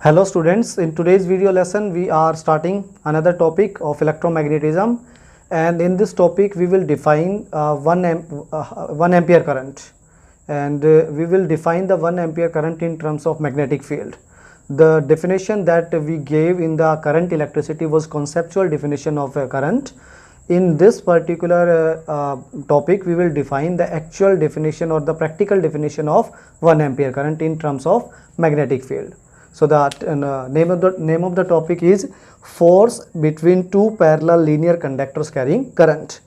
Hello students, in today's video lesson we are starting another topic of electromagnetism, and in this topic we will define 1 ampere current, and we will define the 1 ampere current in terms of magnetic field. The definition that we gave in the current electricity was conceptual definition of a current. In this particular topic we will define the actual definition or the practical definition of 1 ampere current in terms of magnetic field. So the name of the topic is force between two parallel linear conductors carrying current.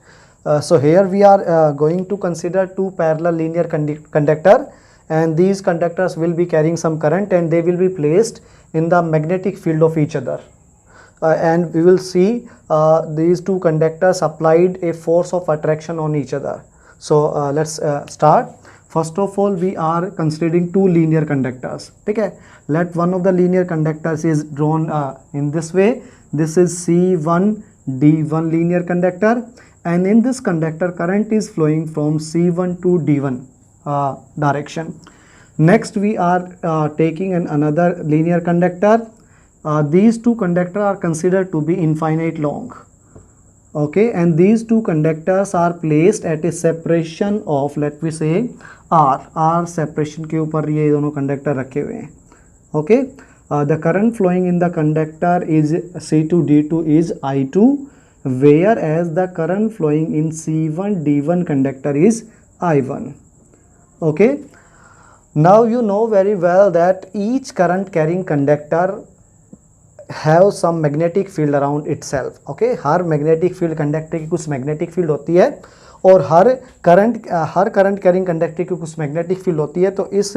So here we are going to consider two parallel linear conductor, and these conductors will be carrying some current and they will be placed in the magnetic field of each other. And we will see these two conductors applied a force of attraction on each other. So let's start. First of all, we are considering two linear conductors. Okay, let one of the linear conductors is drawn in this way. This is C1 D1 linear conductor, and in this conductor current is flowing from C1 to D1 direction. Next we are taking another linear conductor. These two conductors are considered to be infinite long. Okay, and these two conductors are placed at a separation of, let me say, R separation के ऊपर ये दोनों conductor रखे हुए हैं. Okay, the current flowing in the conductor is C2D2 is I2, whereas the current flowing in C1D1 conductor is I1. Okay, now you know very well that each current carrying conductor have some magnetic field around itself. Okay, her magnetic field conductor की कुछ magnetic field होती है और हर current carrying conductor की कुछ magnetic field होती है. तो इस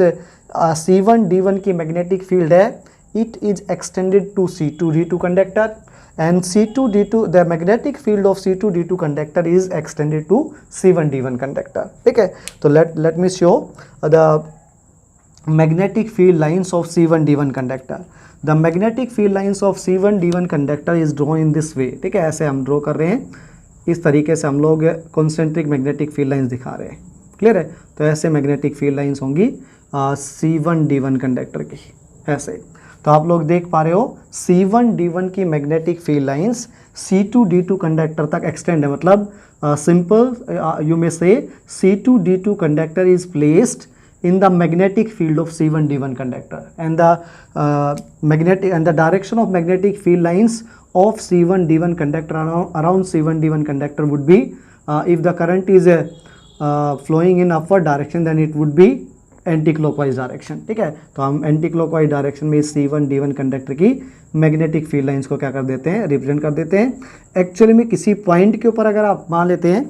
C1 D1 की मैग्नेटिक फील्ड है, it is extended to C2 D2 conductor, and C2 D2 the magnetic field of C2 D2 conductor is extended to C1 D1 conductor. ठीक है, तो let me show the magnetic field lines of C1 D1 conductor. The magnetic field lines of C1 D1 conductor is drawn in this way. ठीक है, ऐसे हम draw कर रहे हैं, इस तरीके से हम लोग कॉन्सेंट्रिक मैग्नेटिक फील्ड लाइंस दिखा रहे हैं. क्लियर है, तो ऐसे मैग्नेटिक फील्ड लाइंस होंगी C1 D1 कंडक्टर की, ऐसे. तो आप लोग देख पा रहे हो C1 D1 की magnetic field lines C2 D2 conductor तक एक्सटेंड है. मतलब सिंपल यू मे से C2 D2 conductor is placed in the magnetic field of C1 D1 conductor, and the direction of magnetic field lines of C1 D1 conductor around C1 D1 conductor would be, if the current is flowing in upward direction, then it would be anti-clockwise direction. ठीक है, तो हम anti-clockwise direction में C1 D1 conductor की magnetic field lines को क्या कर देते हैं, रिप्रेजेंट कर देते हैं. एक्चुअली में किसी पॉइंट के ऊपर अगर आप मान लेते हैं,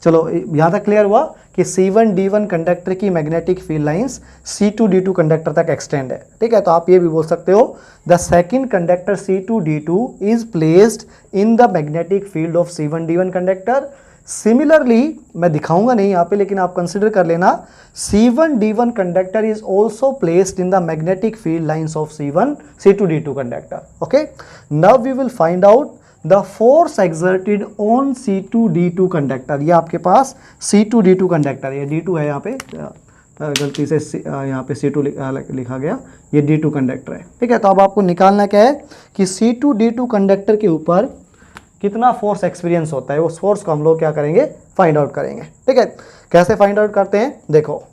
चलो यहाँ तक क्लियर हुआ कि C1 D1 कंडक्टर की magnetic field lines C2 D2 conductor तक एक्सटेंड है. ठीक है, तो आप ये भी बोल सकते हो the second conductor C2 D2 is placed in the magnetic field of C1 D1 conductor. Similarly मैं दिखाऊंगा नहीं यहाँ पे, लेकिन आप कंसिडर कर लेना C1 D1 conductor is also placed in the magnetic field lines of C2 D2 conductor. Okay, now we will find out the force exerted on C2 D2 conductor. ये आपके पास C2 D2 कंडक्टर, ये D2 है, यहाँ पे गलती से यहाँ पे C2 लिखा गया, ये D2 कंडक्टर है. ठीक है, तो अब आपको निकालना क्या है कि C2 D2 कंडक्टर के ऊपर कितना फोर्स एक्सपीरियंस होता है. उस फोर्स को हम लोग क्या करेंगे, फाइंड आउट करेंगे. ठीक है, कैसे फाइंड आउट करते हैं, देखो.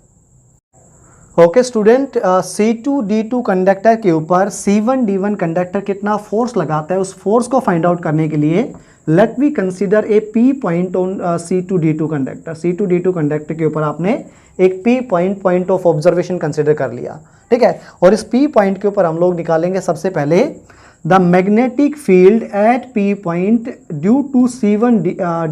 Okay student, C2 D2 conductor के ऊपर C1 D1 कंडक्टर कितना फोर्स लगाता है, उस फोर्स को फाइंड आउट करने के लिए let we consider a P point on C2 D2 conductor. C2 D2 conductor के ऊपर आपने एक P point of observation consider कर लिया. ठीक है, और इस P पॉइंट के ऊपर हम लोग निकालेंगे सबसे पहले the magnetic field at P point due to C1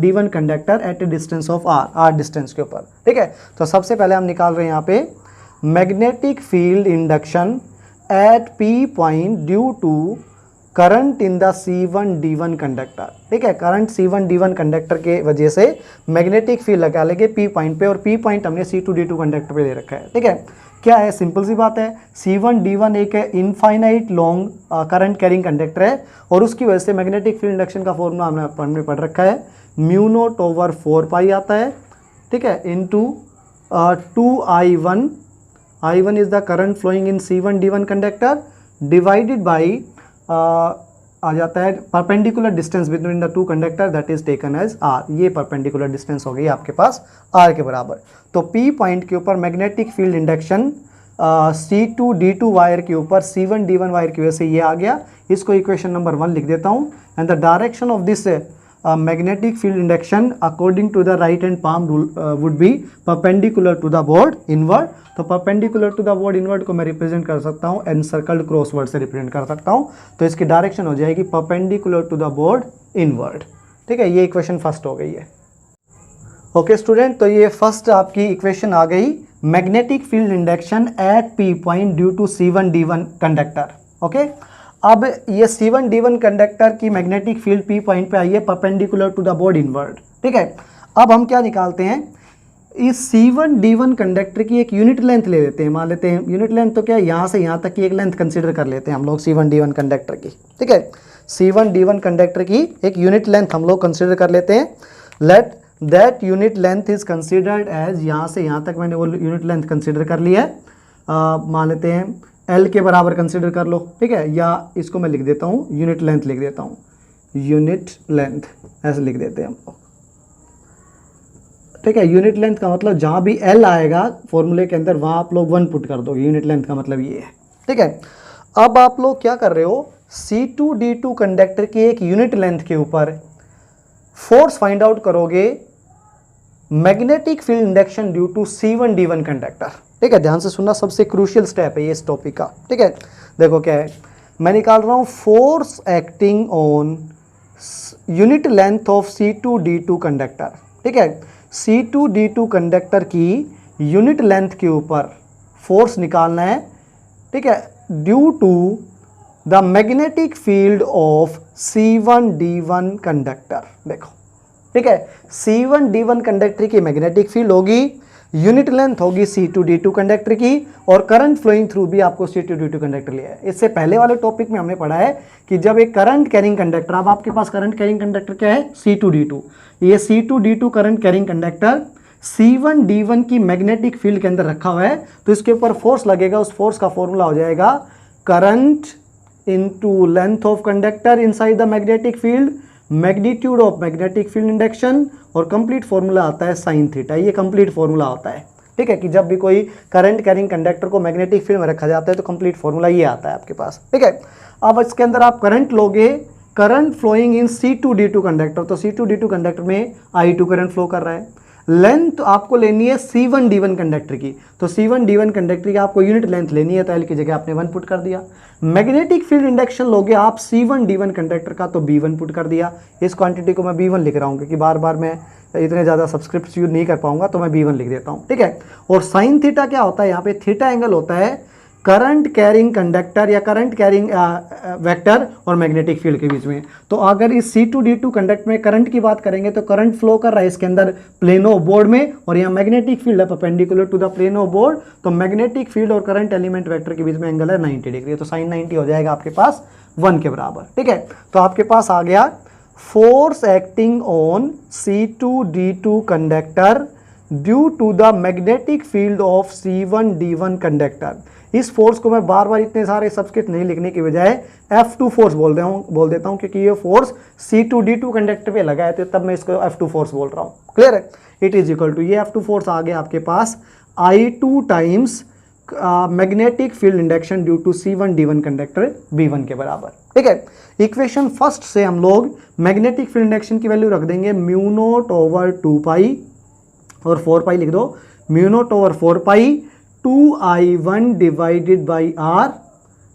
D1 conductor at a distance of R distance के ऊपर. ठीक है, तो सबसे पहले हम निकाल रहे हैं यहाँ पे magnetic field induction at P point due to current in the C1 D1 conductor. ठीक है, करंट C1 D1 कंडक्टर के वजह से मैग्नेटिक फील्ड लगा लेंगे P पॉइंट पे, और P पॉइंट हमने C2 D2 कंडक्टर पे दे रखा है. ठीक है, क्या है, सिंपल सी बात है, C1 D1 एक infinite long current carrying conductor है, और उसकी वजह से मैग्नेटिक फील्ड इंडक्शन का फॉर्मूला हमने पढ़ रखा है, म्यू नॉट ओवर 4 पाई आता है. ठीक है, into 2I1 is the current flowing in C1 D1 conductor, divided by आ जाता है perpendicular distance between the two conductor that is taken as R. ये परपेंडिकुलर डिस्टेंस हो गई आपके पास आर के बराबर। तो पी पॉइंट के ऊपर magnetic field induction C2D2 wire के ऊपर C1D1 वायर की वजह से ये आ गया। इसको इक्वेशन नंबर 1 लिख देता हूँ। And the direction of this magnetic field induction according to the right hand palm rule would be perpendicular to the board inward. तो perpendicular to the board inward को मैं रिप्रेजेंट कर सकता हूँ एनसर्कल्ड क्रॉसवर्ड से रिप्रेजेंट कर सकता हूँ। तो इसकी डायरेक्शन हो जाएगी perpendicular to the board inward. ठीक है, ये इक्वेशन फर्स्ट हो गई है। ओके स्टूडेंट, तो ये फर्स्ट आपकी इक्वेशन आ गई magnetic field induction at P point due to C1D1 conductor. Okay, अब ये C1D1 कंडक्टर की मैग्नेटिक फील्ड पी पॉइंट पे आई है perpendicular to the board inward. ठीक है, अब हम क्या निकालते हैं, इस C1D1 कंडक्टर की एक यूनिट लेंथ ले लेते हैं। मान लेते हैं यूनिट लेंथ तो क्या है, यहाँ से यहाँ तक की एक लेंथ कंसीडर कर लेते हैं हम लोग C1D1 कंडक्टर की। ठीक है, C1D1 कंडक्टर की एक यूनिट लेंथ हम लोग कंसीडर कर लेते हैं। Let that unit length is considered as, यहाँ से यहाँ तक मैंने वो यूनिट लेंथ कंसीडर कर लिया है। मान लेते हैं L के बराबर कंसीडर कर लो। ठीक है, या इसको मैं लिख देता हूँ यूनिट लेंथ लिख देता हूँ, यूनिट लेंथ ऐसे लिख देते हैं हम लोग। ठीक है, यूनिट लेंथ का मतलब जहाँ भी L आएगा फॉर्मूले के अंदर वहाँ आप लोग 1 पुट कर दोगे। यूनिट लेंथ का मतलब ये है। ठीक है, अब आप लोग क्या कर रहे हो, C2D2 कंडक्टर की एक यूनिट लेंथ के ऊपर फोर्स फाइंड आउट करोगे magnetic field induction due to C1D1 conductor. ठीक है, ध्यान से सुनना, सबसे क्रूशियल स्टेप है ये इस टॉपिक का। ठीक है, देखो क्या है, मैं निकाल रहा हूँ force acting on unit length of C2D2 conductor. ठीक है, C2D2 कंडक्टर की यूनिट लेंथ के ऊपर फोर्स निकालना है। ठीक है, due to the magnetic field of C1D1 conductor. देखो, ठीक है, C1D1 कंडक्टर की मैग्नेटिक फील्ड होगी, यूनिट लेंथ होगी C2D2 कंडक्टर की, और करंट फ्लोइंग थ्रू भी आपको C2D2 कंडक्टर लिया है। इससे पहले वाले टॉपिक में हमने पढ़ा है कि जब एक करंट कैरिंग कंडक्टर, अब आपके पास करंट कैरिंग कंडक्टर क्या है, C2D2, ये C2D2 current carrying conductor C1D1 की मैग्नेटिक फील्ड के अंदर रखा हुआ है, तो इसके ऊपर फोर्स लगेगा। उस फोर्स का फॉर्मूला हो जाएगा current into length of conductor inside the magnetic field, magnitude of magnetic field induction, और कंप्लीट फॉर्मूला आता है साइन थीटा। ये कंप्लीट फॉर्मूला होता है। ठीक है, कि जब भी कोई करंट कैरिंग कंडक्टर को मैग्नेटिक फील्ड में रखा जाता है तो कंप्लीट फॉर्मूला ये आता है आपके पास। ठीक है, अब इसके अंदर आप करंट लोगे, करंट फ्लोइंग इन C2D2 कंडक्टर, तो C2D2 कंडक्टर में I2 करंट फ्लो कर रहा है। लेंथ आपको लेनी है C1D1 कंडक्टर की, तो C1D1 कंडक्टर की आपको यूनिट लेंथ लेनी है, तो L की जगह आपने 1 पुट कर दिया। मैग्नेटिक फील्ड इंडक्शन लोगे आप C1D1 कंडक्टर का, तो B1 पुट कर दिया। इस क्वांटिटी को मैं B1 लिख रहा हूँ क्योंकि बार बार मैं इतने ज़्यादा सब्सक्रिप्ट्स यूज नहीं कर पाऊंगा, तो मैं B1 लिख देता हूँ। ठीक है, और साइन थीटा क्या होता है, यहाँ पे थीटा एंगल होता है करंट कैरिंग कंडक्टर या करंट कैरिंग वेक्टर और मैग्नेटिक फील्ड के बीच में। तो अगर इस C2D2 कंडक्टर में करंट की बात करेंगे तो करंट फ्लो कर रहा है इसके अंदर प्लेन ऑफ बोर्ड में, और यहाँ मैग्नेटिक फील्ड है perpendicular to the plane of board, तो मैग्नेटिक फील्ड और करंट एलिमेंट वेक्टर के बीच में एंगल है 90 डिग्री, तो साइन 90 हो जाएगा आपके पास 1 के बराबर। ठीक है, तो आपके पास आ गया force acting on C2D2 conductor due to the magnetic field of C1D1 conductor. इस फोर्स को मैं बार बार इतने सारे सब्सक्रिप्ट नहीं लिखने की बजाय F2 फोर्स बोल देता हूँ क्योंकि ये फोर्स C2D2 कंडक्टर पे लगा है, तो तब मैं इसको F2 फोर्स बोल रहा हूँ। क्लियर है, इट इज इक्वल टू, ये F2 फोर्स आ गया आपके पास I2 times magnetic field induction due to C1D1 conductor B1 के बराबर। ठीक है, इक्वेशन फर्स्ट से हम लोग मैग्नेटिक फील्ड इंडक्शन की वैल्यू रख देंगे म्यू नॉट ओवर 2 पाई, और 4 पाई लिख दो, mu naught over 4 pi 2I1 divided by R।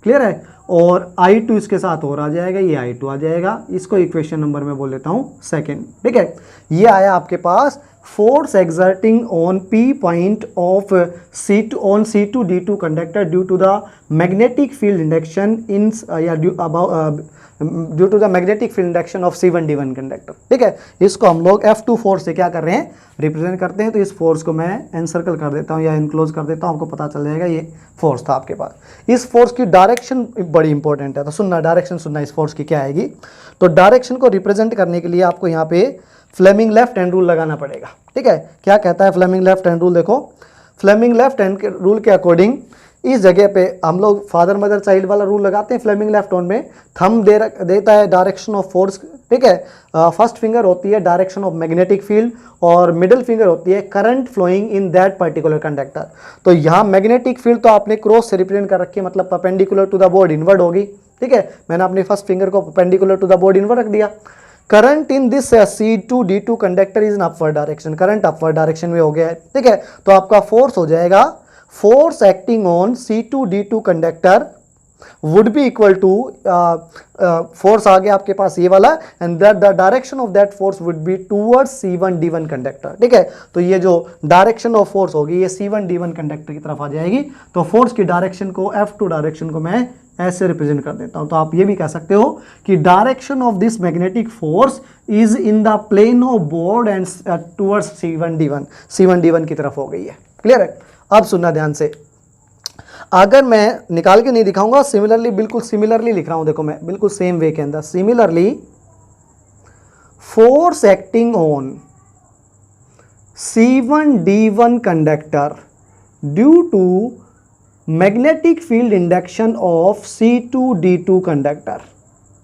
Clear है, और I2 इसके साथ और आ जाएगा, ये I2 आ जाएगा। इसको इक्वेशन नंबर में बोल लेता हूँ सेकेंड। ठीक है, ये आया आपके पास force exerting on P point of C2D2 conductor due to the magnetic field induction in या due to the magnetic field induction of C1D1 conductor. ठीक है, इसको हम लोग F2 फोर्स से क्या कर रहे हैं, रिप्रेजेंट करते हैं। तो इस फोर्स को मैं एनसर्कल कर देता हूँ या इनक्लोज कर देता हूँ, आपको पता चल जाएगा ये फोर्स था आपके पास। इस फोर्स की डायरेक्शन बड़ी इंपॉर्टेंट है, तो सुनना, डायरेक्शन सुनना इस फोर्स की क्या आएगी। तो डायरेक्शन को रिप्रेजेंट करने के लिए आपको यहाँ पे फ्लेमिंग लेफ्ट हैंड रूल लगाना पड़ेगा। ठीक है, क्या कहता है फ्लेमिंग लेफ्ट हैंड रूल, देखो फ्लेमिंग लेफ्ट हैंड रूल के अकॉर्डिंग इस जगह पे हम लोग फादर मदर चाइल्ड वाला रूल लगाते हैं फ्लेमिंग लेफ्ट हैंड में। थंब देता है डायरेक्शन ऑफ फोर्स, ठीक है। फर्स्ट फिंगर होती है डायरेक्शन ऑफ मैग्नेटिक फील्ड और मिडिल फिंगर होती है current flowing in that particular conductor. तो यहाँ मैग्नेटिक फील्ड तो आपने क्रॉस से रिप्रेजेंट कर रखी है, मतलब perpendicular to the board inward होगी, ठीक है। मैंने अपनी फर्स्ट फिंगर को perpendicular to the board inward रख दिया। Current in this C2D2 conductor is in upward direction, current upward direction में हो गया है, ठीक है। तो आपका फोर्स हो जाएगा, force acting on C2D2 conductor would be equal to, force आ गया आपके पास ये वाला, and that the direction of that force would be towards C1D1 conductor, ठीक है। तो ये जो डायरेक्शन ऑफ फोर्स होगी ये C1D1 कंडक्टर की तरफ आ जाएगी। तो फोर्स की डायरेक्शन को, F2 डायरेक्शन को मैं ऐसे रिप्रेजेंट कर देता हूं। तो आप ये भी कह सकते हो कि direction of this magnetic force is in the plane of board and towards C1D1 की तरफ हो गई है। क्लियर है? अब सुनना ध्यान से, अगर मैं निकाल के नहीं दिखाऊंगा, सिमिलरली, बिल्कुल सिमिलरली लिख रहा हूं, देखो मैं बिल्कुल सेम वे के अंदर, similarly force acting on C1D1 conductor due to magnetic field induction of C2D2 conductor,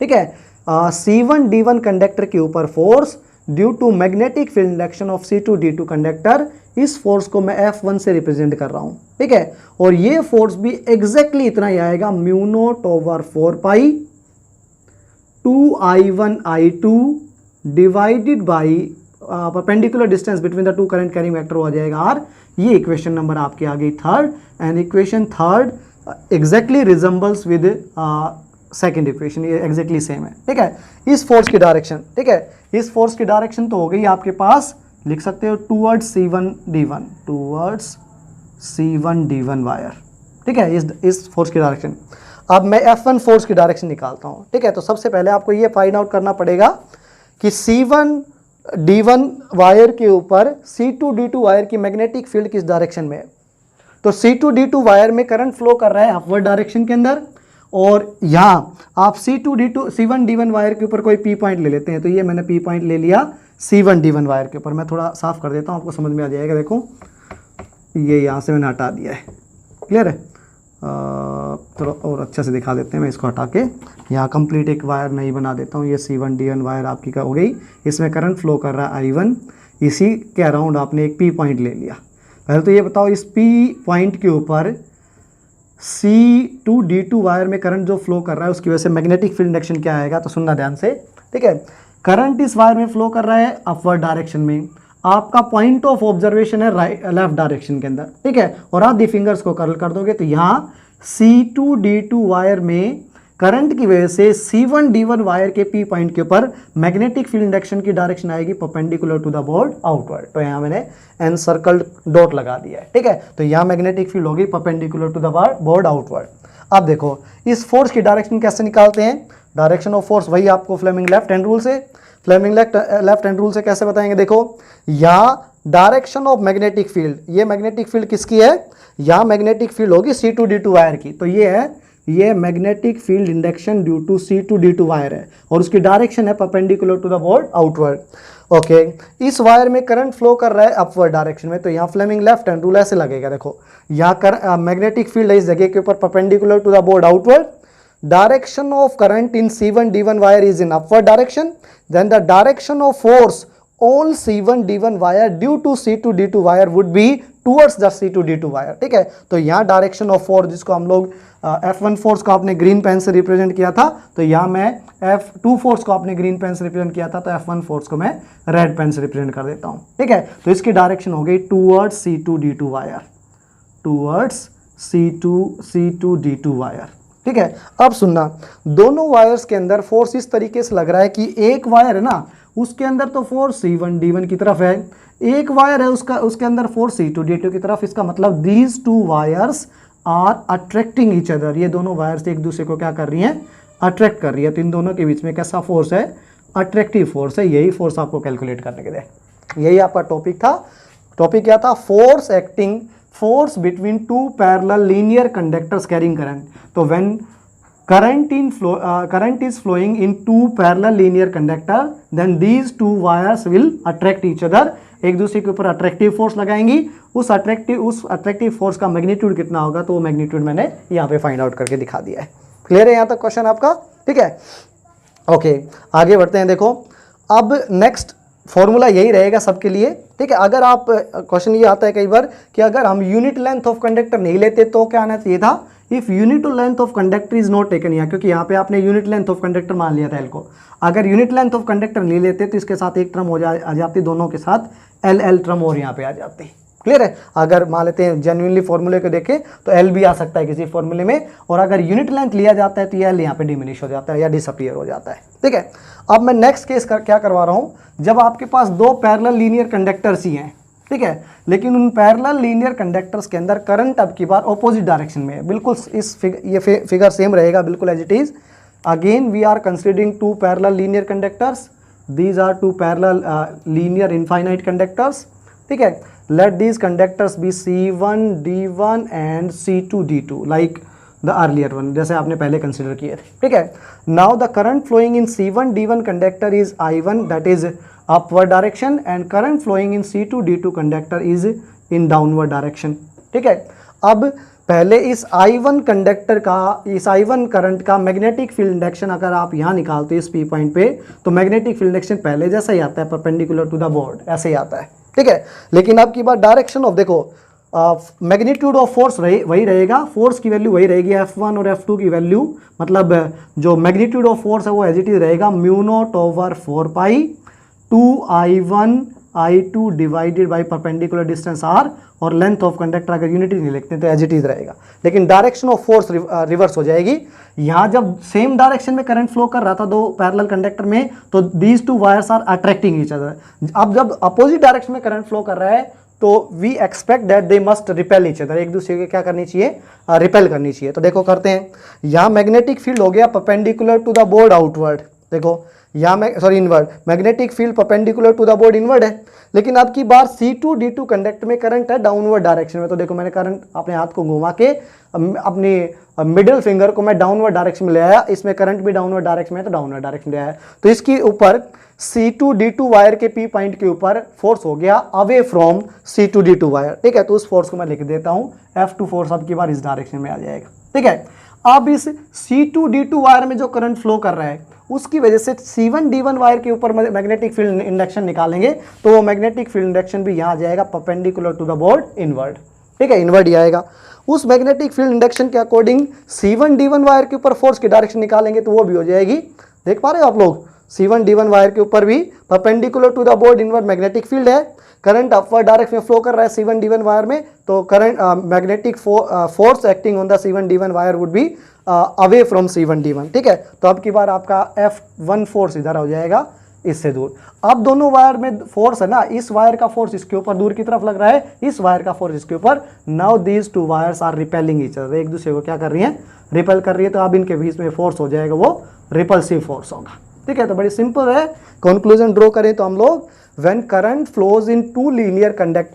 ठीक है। C1D1 कंडक्टर के ऊपर force due to magnetic field induction of C2D2 conductor, इस फोर्स को मैं F1 से रिप्रेजेंट कर रहा हूं, ठीक है। और ये फोर्स भी एग्जैक्टली इतना ही आएगा, mu naught over 4 pi 2I1I2 divided by perpendicular distance between the to current carrying vector हो जाएगा R। ये इक्वेशन नंबर आपकी आ गई third, and equation third exactly resembles with second equation, ये एग्जैक्टली सेम है, ठीक है। इस फोर्स की डायरेक्शन, ठीक है, इस फोर्स की डायरेक्शन तो हो गई आपके पास, लिख सकते हो towards C1D1, towards C1D1 wire, ठीक है, इस फोर्स की डायरेक्शन। अब मैं F1 फोर्स की डायरेक्शन निकालता हूं, ठीक है। तो सबसे पहले आपको ये फाइंड आउट करना पड़ेगा कि C1D1 वायर के ऊपर C2D2 वायर की मैग्नेटिक फील्ड किस डायरेक्शन में है। तो C2D2 वायर में करंट फ्लो कर रहा है अपवर्ड डायरेक्शन के अंदर, और यहाँ आप C1D1 वायर के ऊपर कोई P पॉइंट ले लेते हैं। तो ये मैंने P पॉइंट ले लिया C1D1 वायर के ऊपर। मैं थोड़ा साफ कर देता हूँ, आपको समझ में आ जाएगा। देखो ये यहाँ से मैंने हटा दिया है, क्लियर है। थोड़ा और अच्छे से दिखा देते हैं, मैं इसको हटा के यहाँ कंप्लीट एक वायर नहीं बना देता हूँ। ये C1D1 वायर आपकी का हो गई, इसमें करंट फ्लो कर रहा है I1, इसी के अराउंड आपने एक P पॉइंट ले लिया। पहले तो ये बताओ, इस P पॉइंट के ऊपर C2D2 वायर में करंट जो फ्लो कर रहा है उसकी वजह से मैग्नेटिक फील्ड इंडक्शन क्या आएगा, तो सुनना ध्यान से, ठीक है। करंट इस वायर में फ्लो कर रहा है अपवर्ड डायरेक्शन में, आपका पॉइंट ऑफ ऑब्जर्वेशन है लेफ्ट डायरेक्शन के अंदर, ठीक है। और आप दी फिंगर्स को कर्ल कर दोगे तो यहाँ C2D2 वायर में करंट की वजह से C1D1 वायर के P पॉइंट के ऊपर मैग्नेटिक फील्ड इंडक्शन की डायरेक्शन आएगी perpendicular to the board outward. तो यहाँ मैंने एनसर्कल्ड डॉट लगा दिया है, ठीक है। तो यहाँ मैग्नेटिक फील्ड होगी perpendicular to the board outward. अब देखो इस फोर्स की डायरेक्शन कैसे निकालते हैं, डायरेक्शन ऑफ फोर्स वही आपको फ्लेमिंग लेफ्ट हैंड रूल से, लेफ्ट हैंड रूल से कैसे बताएंगे। देखो यहाँ डायरेक्शन ऑफ मैग्नेटिक फील्ड, ये मैग्नेटिक फील्ड किसकी है, यहाँ मैग्नेटिक फील्ड होगी C2D2 वायर की। तो ये है, ये magnetic field induction due to C2D2 wire है, और उसकी डायरेक्शन है perpendicular to the board outward. Okay, इस वायर में करंट फ्लो कर रहा है अपवर्ड डायरेक्शन में, तो यहाँ फ्लेमिंग लेफ्ट हैंड रूल ऐसे लगेगा। देखो यहाँ मैग्नेटिक फील्ड है इस जगह के ऊपर perpendicular to the board outward, direction of current in C1D1 wire is in upward direction, then the direction of force on C1D1 wire due to C2D2 wire would be towards the C2D2 wire, ठीक है। तो यहाँ direction of force जिसको हम लोग F1 force को आपने green pen से रिप्रेजेंट किया था, तो यहाँ मैं F2 फोर्स को आपने ग्रीन पेन से रिप्रेजेंट किया था, तो F1 फोर्स को मैं रेड पेन से रिप्रेजेंट कर देता हूँ, ठीक है। तो इसकी डायरेक्शन हो गई towards C2D2 wire, towards C2D2 wire, ठीक है। अब सुनना, दोनों वायर्स के अंदर फोर्स इस तरीके से लग रहा है कि एक वायर है ना, उसके अंदर तो फोर्स C1D1 की तरफ है, एक वायर है उसके अंदर फोर्स C2D2 की तरफ। इसका मतलब these two wires are attracting each other, ये दोनों वायर्स एक दूसरे को क्या कर रही हैं, अट्रैक्ट कर रही है। तो इन दोनों के बीच में कैसा फोर्स है, अट्रैक्टिव फोर्स है। यही फोर्स आपको कैलकुलेट करने के लिए, यही आपका टॉपिक था। टॉपिक क्या था, force acting, force between two parallel linear conductors carrying current. तो when current is flowing in two parallel linear conductor, then these two wires will attract each other एक दूसरे के ऊपर अट्रैक्टिव फोर्स लगाएंगी, उस attractive force का magnitude कितना होगा, तो वो मैग्नीट्यूड मैंने यहाँ पे फाइंड आउट करके दिखा दिया है। क्लियर है यहाँ तक क्वेश्चन आपका? ठीक है, ओके आगे बढ़ते हैं। देखो अब नेक्स्ट फॉर्मूला यही रहेगा सबके लिए। ठीक है, अगर आप क्वेश्चन ये आता है कई बार कि अगर हम यूनिट लेंथ ऑफ कंडक्टर नहीं लेते तो क्या आना चाहिए था, if unit length of conductor is not taken, यहाँ क्योंकि यहाँ पे आपने यूनिट लेंथ ऑफ कंडक्टर मान लिया था एल को। अगर यूनिट लेंथ ऑफ कंडक्टर नहीं लेते तो इसके साथ एक टर्म आ जाती, दोनों के साथ एल टर्म और यहाँ पे आ जाती। क्लियर है, अगर मान लेते हैं जेन्युइनली फॉर्मूले को देखें तो एल भी आ सकता है किसी फॉर्मूले में, और अगर यूनिट लेंथ लिया जाता है तो एल यहाँ पे डिमिनिश हो जाता है या डिसअपीयर हो जाता है। ठीक है, अब मैं नेक्स्ट केस क्या करवा रहा हूँ, जब आपके पास दो पैरेलल लीनियर कंडक्टर्स ही हैं, ठीक है, लेकिन उन पैरेलल लीनियर कंडक्टर्स के अंदर करंट अब की बार ऑपोजिट डायरेक्शन में है। बिल्कुल इस फिगर सेम रहेगा बिल्कुल as it is. Again we are considering two parallel linear conductors, these are two parallel linear infinite conductors. ठीक है, let these conductors be C1 D1 and C2 D2 like the earlier one, जैसे आपने पहले consider किए थे। ठीक है, now the current flowing in C1 D1 conductor is I1 that is upward direction and current flowing in C2 D2 conductor is in downward direction। ठीक है, अब पहले इस I1 कंडक्टर का, इस I1 करंट का मैग्नेटिक फील्ड इंडक्शन अगर आप यहाँ निकालते हो इस P पॉइंट पे, तो मैग्नेटिक फील्ड इंडक्शन पहले जैसा ही आता है, परपेंडिकुलर टू द बोर्ड, ऐसे ही आता है। ठीक है, लेकिन अब की बात डायरेक्शन ऑफ, देखो मैग्नीट्यूड ऑफ फोर्स वही रहेगा, फोर्स की वैल्यू वही रहेगी, F1 और F2 की वैल्यू, मतलब जो मैग्नीट्यूड ऑफ फोर्स है वो एज इट इज रहेगा mu naught over 4 pi 2I1 I2 divided by perpendicular distance R, और लेंथ ऑफ कंडक्टर अगर यूनिटी नहीं लिखते तो एज इट इज रहेगा, लेकिन डायरेक्शन ऑफ फोर्स रिवर्स हो जाएगी। यहाँ जब सेम डायरेक्शन में करंट फ्लो कर रहा था दो पैरेलल कंडक्टर में, तो these two wires are attracting each other. अब जब अपोजिट डायरेक्शन में करंट फ्लो कर रहा है तो we expect that they must repel each other, एक दूसरे के क्या करनी चाहिए, रिपेल करनी चाहिए। तो देखो करते हैं, यहाँ मैग्नेटिक फील्ड हो गया perpendicular to the board outward, देखो यहाँ inward, magnetic field perpendicular to the board inward है, लेकिन अब की बार C2 D2 कंडक्टर में करंट है डाउनवर्ड डायरेक्शन में। तो देखो मैंने करंट अपने हाथ को घुमा के अपनी मिडिल फिंगर को मैं डाउनवर्ड डायरेक्शन में ले आया, इसमें करंट भी डाउनवर्ड डायरेक्शन में है तो डाउनवर्ड डायरेक्शन में आया, तो इसके ऊपर C2 D2 वायर के P पॉइंट के ऊपर फोर्स हो गया away from C2 D2 wire. ठीक है, तो उस फोर्स को मैं लिख देता हूँ F2 फोर्स अब की बार इस डायरेक्शन में आ जाएगा। ठीक है, अब इस C2 D2 वायर में जो करंट फ्लो कर रहा है उसकी वजह से C1 D1 वायर के ऊपर मैग्नेटिक फील्ड इंडक्शन निकालेंगे, तो वो मैग्नेटिक फील्ड इंडक्शन भी यहाँ आ जाएगा perpendicular to the board inward. ठीक है, इनवर्ड ही आएगा। उस मैग्नेटिक फील्ड इंडक्शन के अकॉर्डिंग C1 D1 वायर के ऊपर फोर्स की डायरेक्शन निकालेंगे तो वो भी हो जाएगी, देख पा रहे हो आप लोग, C1 D1 वायर के ऊपर भी perpendicular to the board inward magnetic field है, करंट अपवर्ड डायरेक्शन में फ्लो कर रहा है C1 D1 वायर में, तो current magnetic force acting on the C1 D1 wire would be away from C1 D1। ठीक है, तो अब की बार आपका F1 फोर्स इधर हो जाएगा इससे दूर। अब दोनों वायर में फोर्स है ना, इस वायर का फोर्स इसके ऊपर दूर की तरफ लग रहा है, इस वायर का फोर्स इसके ऊपर। Now these two wires are repelling each other, एक दूसरे को क्या कर रही है, रिपेल कर रही है, तो अब इनके बीच में फोर्स हो जाएगा वो रिपल्सिव फोर्स होगा। ठीक है, तो बड़ी सिंपल है। कंक्लूजन ड्रॉ करें तो हम लोग, when current flows in two linear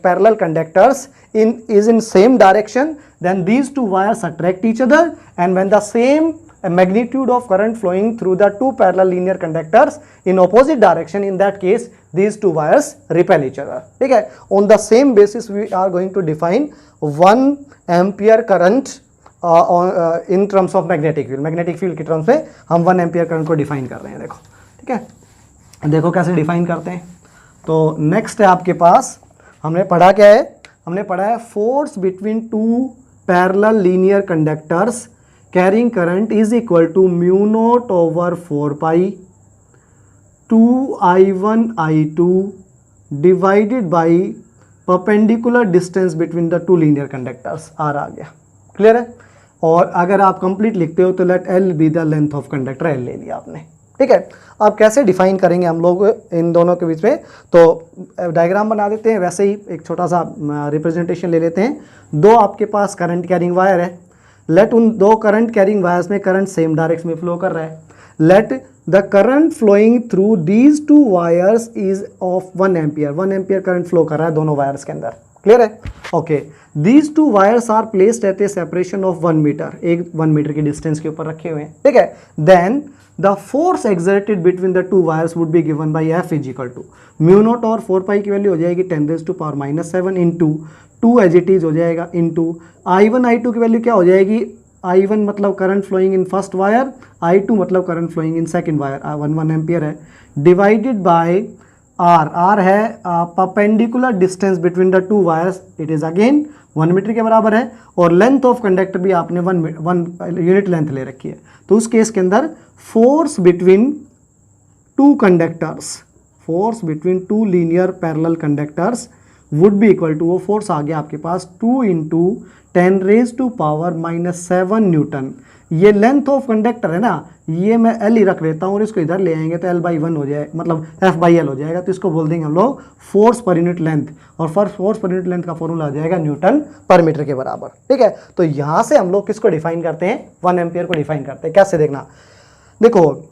parallel conductors is in same direction, then these two wires attract each other, and when the same magnitude of current flowing through the two parallel linear conductors in opposite direction, in that case these two wires repel each other. ठीक है, on the same basis we are going to define 1 ampere current in terms of magnetic field, magnetic field के terms में हम 1 ampere current को define कर रहे हैं। देखो, ठीक है, देखो कैसे define करते हैं। तो नेक्स्ट है आपके पास, हमने पढ़ा क्या है, हमने पढ़ा है force between two parallel linear conductors carrying current is equal to mu naught over 4 pi 2I1 I2 divided by perpendicular distance between the two linear conductors, R आ गया। क्लियर है, और अगर आप कंप्लीट लिखते हो तो let L be the length of conductor, L ले लिया आपने। ठीक है, अब कैसे डिफाइन करेंगे हम लोग इन दोनों के बीच में, तो डायग्राम बना देते हैं, वैसे ही एक छोटा सा रिप्रेजेंटेशन ले लेते हैं। दो आपके पास करंट कैरिंग वायर है, लेट उन दो करंट कैरिंग वायर्स में करंट सेम डायरेक्शन में फ्लो कर रहा है, let the current flowing through these two wires is of 1 ampere, 1 ampere current flow कर रहा है दोनों वायर्स के अंदर। क्लियर है? Okay, these two wires are placed at a separation of 1 metre, एक 1 मीटर की डिस्टेंस के ऊपर रखे हुए हैं, ठीक है। Then the force exerted between the two wires would be given by F is equal to mu naught और 4 पाई की वैल्यू हो जाएगी 10⁻⁻7 इंटू 2 एज इट इज हो जाएगा इंटू I1 I2 की वैल्यू क्या हो जाएगी, I1 मतलब current flowing in first wire, I2 मतलब current flowing in second wire, 1 ampere है, डिवाइडेड बाय R है perpendicular distance between the two wires, it is again 1 metre के बराबर है, और लेंथ ऑफ कंडक्टर भी आपने 1 यूनिट लेंथ ले रखी है। तो उस केस के अंदर force between two conductors, force between two linear parallel conductors would be equal to, वो फोर्स आ गया आपके पास 2 × 10⁻⁻7 न्यूटन। ये लेंथ ऑफ कंडक्टर है ना, ये मैं L ही रख लेता हूँ और इसको इधर ले आएंगे तो L/1 हो जाए, मतलब F/L हो जाएगा, तो इसको बोल देंगे हम लोग फोर्स पर यूनिट लेंथ, और फोर्स पर यूनिट लेंथ का फॉर्मूला आ जाएगा न्यूटन पर मीटर के बराबर, ठीक है। तो यहाँ से हम लोग किसको डिफाइन करते हैं, 1 एम्पियर को डिफाइन करते हैं। कैसे देखना, देखो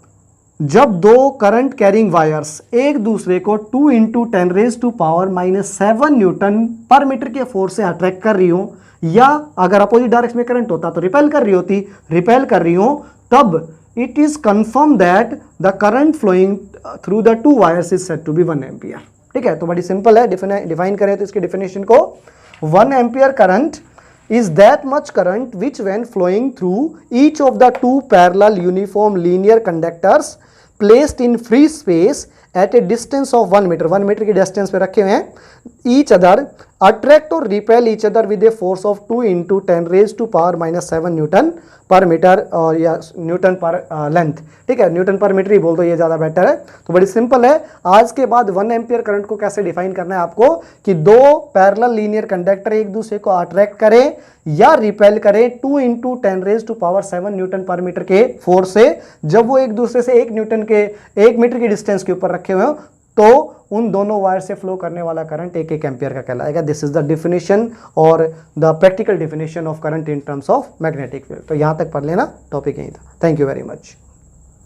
जब दो करंट कैरिंग वायर्स एक दूसरे को 2 × 10⁻⁻7 न्यूटन पर मीटर के फोर्स से अट्रैक्ट कर रही हो, या अगर अपोजिट डायरेक्शन में करंट होता तो रिपेल कर रही हो, तब it is confirm that the current flowing through the two wires is said to be 1 ampere, ठीक है। तो बड़ी सिंपल है, डिफाइन करें तो इसकी डेफिनेशन को, 1 ampere current is that much current which when flowing through each of the two parallel uniform linear conductors placed in free space at a distance of 1 meter, 1 metre की distance पे रखे हुए हैं, each other attract or repel each other with a force of 2 × 10⁻⁻7 Newton पर metre, और या Newton पर length, ठीक है, न्यूटन पर मीटर ही बोल दो, ये ज़्यादा बेटर है। तो बड़ी सिंपल है। आज के बाद 1 एम्पियर करंट को कैसे डिफाइन करना है आपको, कि दो पैरेलल लीनियर कंडक्टर एक दूसरे को अट्रैक्ट करें या रिपेल करें 2 × 10⁻7 न्यूटन पर मीटर के फोर्स से, जब वो एक दूसरे से 1 मीटर की डिस्टेंस के ऊपर रखे हुए हो, तो उन दोनों वायर से फ्लो करने वाला करंट 1 एम्पियर का कहलाएगा। दिस इज द डेफिनेशन और the practical definition of current in terms of magnetic field. तो यहां तक पढ़ लेना, टॉपिक यही था। Thank you very much.